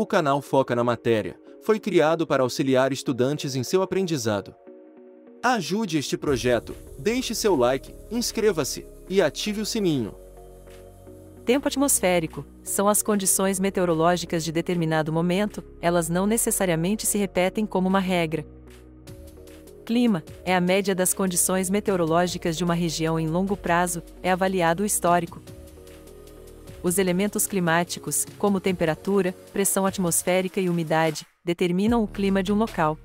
O canal Foca na Matéria foi criado para auxiliar estudantes em seu aprendizado. Ajude este projeto, deixe seu like, inscreva-se e ative o sininho. Tempo atmosférico são as condições meteorológicas de determinado momento, elas não necessariamente se repetem como uma regra. Clima é a média das condições meteorológicas de uma região em longo prazo, é avaliado o histórico. Os elementos climáticos, como temperatura, pressão atmosférica e umidade, determinam o clima de um local.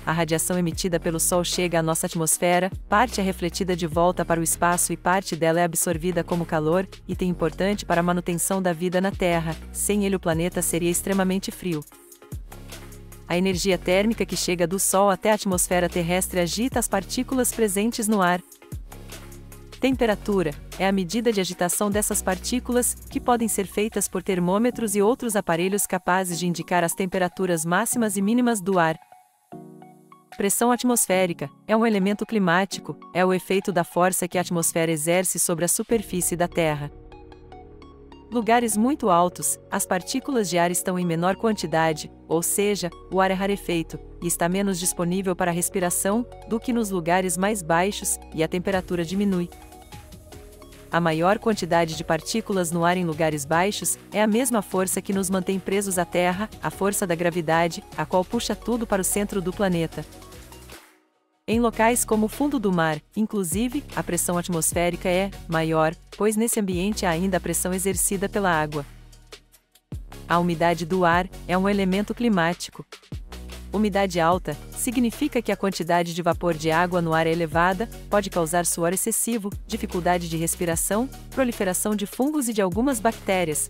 A radiação emitida pelo Sol chega à nossa atmosfera, parte é refletida de volta para o espaço e parte dela é absorvida como calor, item importante para a manutenção da vida na Terra, sem ele o planeta seria extremamente frio. A energia térmica que chega do Sol até a atmosfera terrestre agita as partículas presentes no ar. Temperatura é a medida de agitação dessas partículas, que podem ser feitas por termômetros e outros aparelhos capazes de indicar as temperaturas máximas e mínimas do ar. Pressão atmosférica é um elemento climático, é o efeito da força que a atmosfera exerce sobre a superfície da Terra. Lugares muito altos, as partículas de ar estão em menor quantidade, ou seja, o ar é rarefeito, e está menos disponível para a respiração, do que nos lugares mais baixos, e a temperatura diminui. A maior quantidade de partículas no ar em lugares baixos é a mesma força que nos mantém presos à Terra, a força da gravidade, a qual puxa tudo para o centro do planeta. Em locais como o fundo do mar, inclusive, a pressão atmosférica é maior, pois nesse ambiente há ainda a pressão exercida pela água. A umidade do ar é um elemento climático. Umidade alta significa que a quantidade de vapor de água no ar é elevada, pode causar suor excessivo, dificuldade de respiração, proliferação de fungos e de algumas bactérias.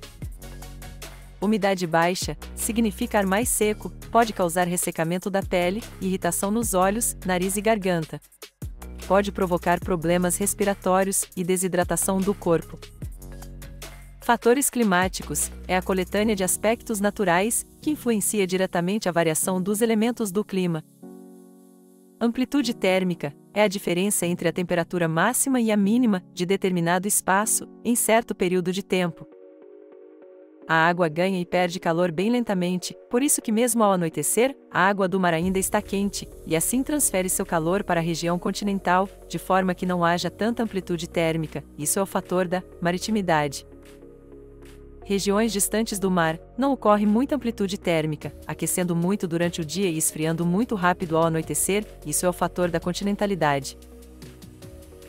Umidade baixa significa ar mais seco, pode causar ressecamento da pele, irritação nos olhos, nariz e garganta. Pode provocar problemas respiratórios e desidratação do corpo. Fatores climáticos é a coletânea de aspectos naturais que influencia diretamente a variação dos elementos do clima. Amplitude térmica é a diferença entre a temperatura máxima e a mínima de determinado espaço em certo período de tempo. A água ganha e perde calor bem lentamente, por isso que mesmo ao anoitecer, a água do mar ainda está quente, e assim transfere seu calor para a região continental, de forma que não haja tanta amplitude térmica, isso é o fator da maritimidade. Regiões distantes do mar, não ocorre muita amplitude térmica, aquecendo muito durante o dia e esfriando muito rápido ao anoitecer, isso é o fator da continentalidade.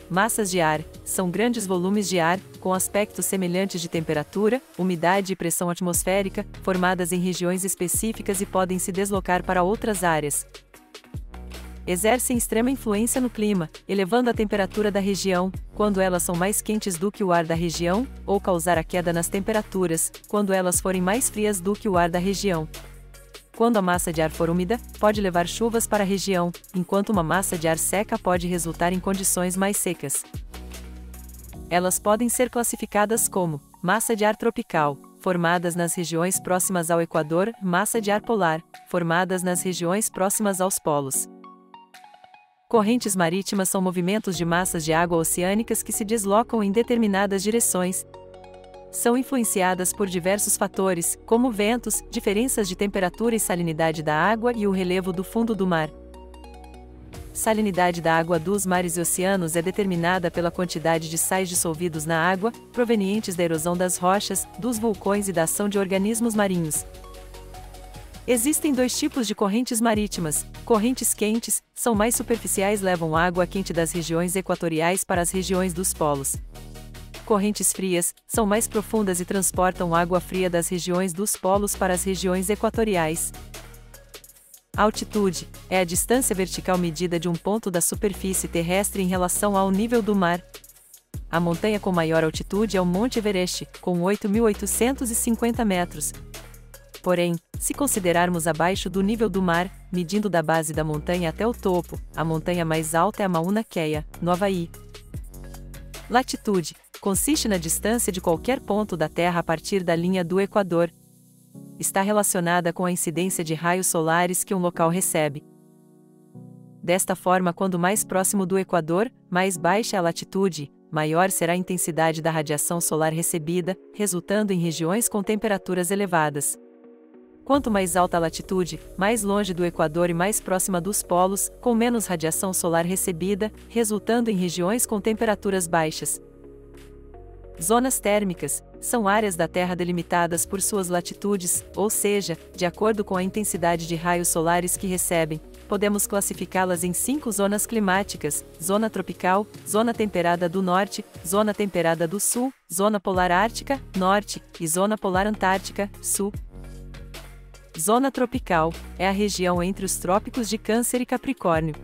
Massas de ar são grandes volumes de ar, com aspectos semelhantes de temperatura, umidade e pressão atmosférica, formadas em regiões específicas e podem se deslocar para outras áreas. Exercem extrema influência no clima, elevando a temperatura da região, quando elas são mais quentes do que o ar da região, ou causar a queda nas temperaturas, quando elas forem mais frias do que o ar da região. Quando a massa de ar for úmida, pode levar chuvas para a região, enquanto uma massa de ar seca pode resultar em condições mais secas. Elas podem ser classificadas como massa de ar tropical, formadas nas regiões próximas ao Equador, massa de ar polar, formadas nas regiões próximas aos polos. Correntes marítimas são movimentos de massas de água oceânicas que se deslocam em determinadas direções. São influenciadas por diversos fatores, como ventos, diferenças de temperatura e salinidade da água e o relevo do fundo do mar. Salinidade da água dos mares e oceanos é determinada pela quantidade de sais dissolvidos na água, provenientes da erosão das rochas, dos vulcões e da ação de organismos marinhos. Existem dois tipos de correntes marítimas. Correntes quentes, são mais superficiais, levam água quente das regiões equatoriais para as regiões dos polos. Correntes frias, são mais profundas e transportam água fria das regiões dos polos para as regiões equatoriais. Altitude é a distância vertical medida de um ponto da superfície terrestre em relação ao nível do mar. A montanha com maior altitude é o Monte Everest, com 8.850 metros. Porém, se considerarmos abaixo do nível do mar, medindo da base da montanha até o topo, a montanha mais alta é a Mauna Kea, no Havaí. Latitude consiste na distância de qualquer ponto da Terra a partir da linha do Equador. Está relacionada com a incidência de raios solares que um local recebe. Desta forma, quando mais próximo do Equador, mais baixa é a latitude, maior será a intensidade da radiação solar recebida, resultando em regiões com temperaturas elevadas. Quanto mais alta a latitude, mais longe do Equador e mais próxima dos polos, com menos radiação solar recebida, resultando em regiões com temperaturas baixas. Zonas térmicas são áreas da Terra delimitadas por suas latitudes, ou seja, de acordo com a intensidade de raios solares que recebem. Podemos classificá-las em 5 zonas climáticas: zona tropical, zona temperada do norte, zona temperada do sul, zona polar ártica, norte, e zona polar antártica, sul. Zona tropical é a região entre os trópicos de Câncer e Capricórnio.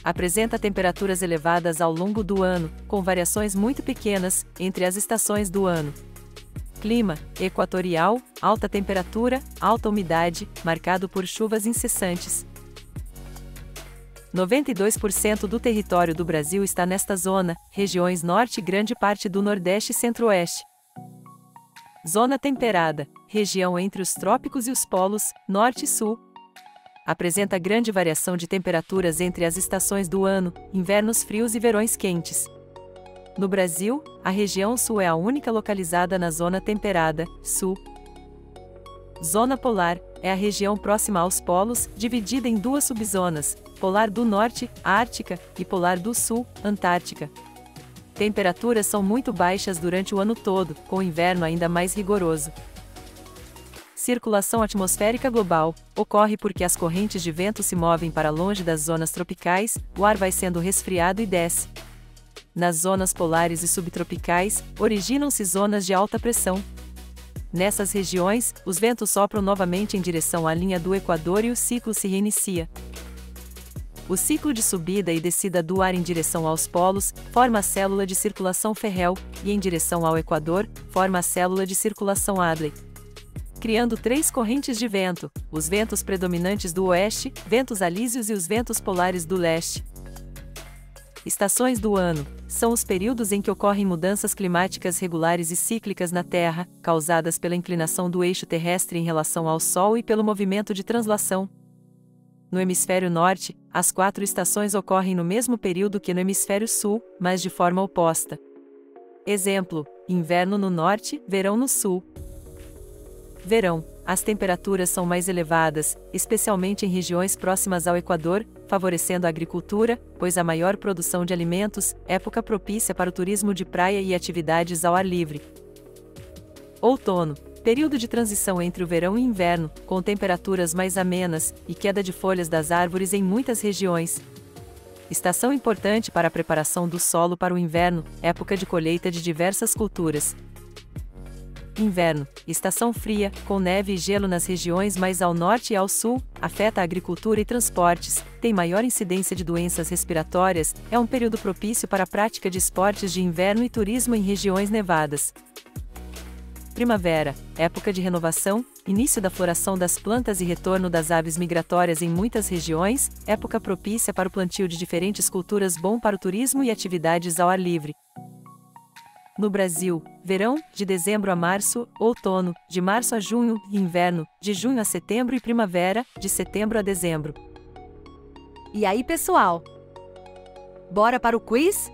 Apresenta temperaturas elevadas ao longo do ano, com variações muito pequenas entre as estações do ano. Clima equatorial, alta temperatura, alta umidade, marcado por chuvas incessantes. 92% do território do Brasil está nesta zona, regiões norte e grande parte do nordeste e centro-oeste. Zona temperada, região entre os trópicos e os polos, norte e sul. Apresenta grande variação de temperaturas entre as estações do ano, invernos frios e verões quentes. No Brasil, a região sul é a única localizada na zona temperada, sul. Zona polar é a região próxima aos polos, dividida em 2 subzonas, polar do norte, ártica, e polar do sul, antártica. Temperaturas são muito baixas durante o ano todo, com o inverno ainda mais rigoroso. Circulação atmosférica global ocorre porque as correntes de vento se movem para longe das zonas tropicais, o ar vai sendo resfriado e desce. Nas zonas polares e subtropicais, originam-se zonas de alta pressão. Nessas regiões, os ventos sopram novamente em direção à linha do Equador e o ciclo se reinicia. O ciclo de subida e descida do ar em direção aos polos forma a célula de circulação Ferrel, e em direção ao Equador, forma a célula de circulação Hadley, criando 3 correntes de vento: os ventos predominantes do oeste, ventos alísios e os ventos polares do leste. Estações do ano são os períodos em que ocorrem mudanças climáticas regulares e cíclicas na Terra, causadas pela inclinação do eixo terrestre em relação ao Sol e pelo movimento de translação. No hemisfério norte, as 4 estações ocorrem no mesmo período que no hemisfério sul, mas de forma oposta. Exemplo: inverno no norte, verão no sul. Verão, as temperaturas são mais elevadas, especialmente em regiões próximas ao Equador, favorecendo a agricultura, pois há maior produção de alimentos, época propícia para o turismo de praia e atividades ao ar livre. Outono, período de transição entre o verão e inverno, com temperaturas mais amenas e queda de folhas das árvores em muitas regiões. Estação importante para a preparação do solo para o inverno, época de colheita de diversas culturas. Inverno, estação fria, com neve e gelo nas regiões mais ao norte e ao sul, afeta a agricultura e transportes, tem maior incidência de doenças respiratórias, é um período propício para a prática de esportes de inverno e turismo em regiões nevadas. Primavera, época de renovação, início da floração das plantas e retorno das aves migratórias em muitas regiões, época propícia para o plantio de diferentes culturas, bom para o turismo e atividades ao ar livre. No Brasil, verão, de dezembro a março, outono, de março a junho, inverno, de junho a setembro e primavera, de setembro a dezembro. E aí, pessoal? Bora para o quiz?